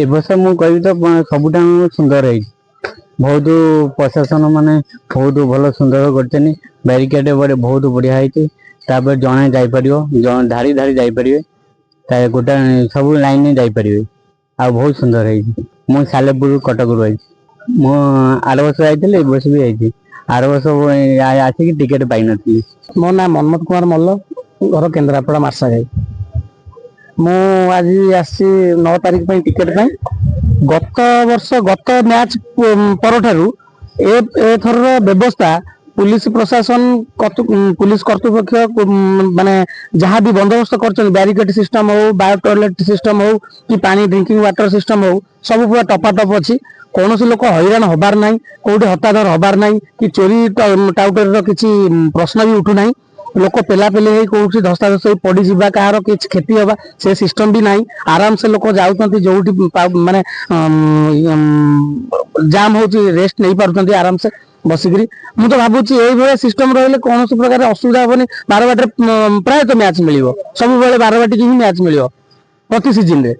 ए वर्ष मु कहबी तो सबुठा सुंदर है। बहुत प्रशासन माने बहुत भल सुंदर करते बैरिकेड बड़े बहुत बढ़िया है। जड़े जापर धारी धारी जापर गोटा सब लाइन जापर आ बहुत सुंदर है। मुझे सालेपुर कटक रू आई मु आर वर्ष आई वर्ष भी आई आर वर्ष आसिक टिकेट पाई नी। मो ना मनमोहन कुमार मल्ल घर केन्द्रापड़ा मार्साघाई। मु आज आसी 9 तारिख टिकेट गत वर्ष गत मैच परठारु एथर व्यवस्था पुलिस प्रशासन पुलिस कर्तृपक्ष माने जहाँ भी बंदोबस्त कर बैरिकेड सिस्टम हो बायो टॉयलेट सिस्टम हो कि पानी ड्रिंकिंग वाटर सिस्टम हो सब पूरा टपाटप अच्छी। कौन लोक हैरान हबार ना कौटे हताधर हबार ना कि चोरी टाउटर किसी प्रश्न भी उठू ना। लोक पेलापेली कौन धस्ताधस पड़ी जा कहार कि क्षति हवा से सिस्टम भी ना। आराम से लोक जाऊँ जो माने जाम हो रेस्ट नहीं पार्टी आराम से बसिकी। मुझे तो भावुँ ये सिस्टम रही कौन प्रकार असुविधा हेनी। बारवाटी प्रायतः मैच मिल सब बारवाटी की ही मैच मिल प्रति सीजन रे।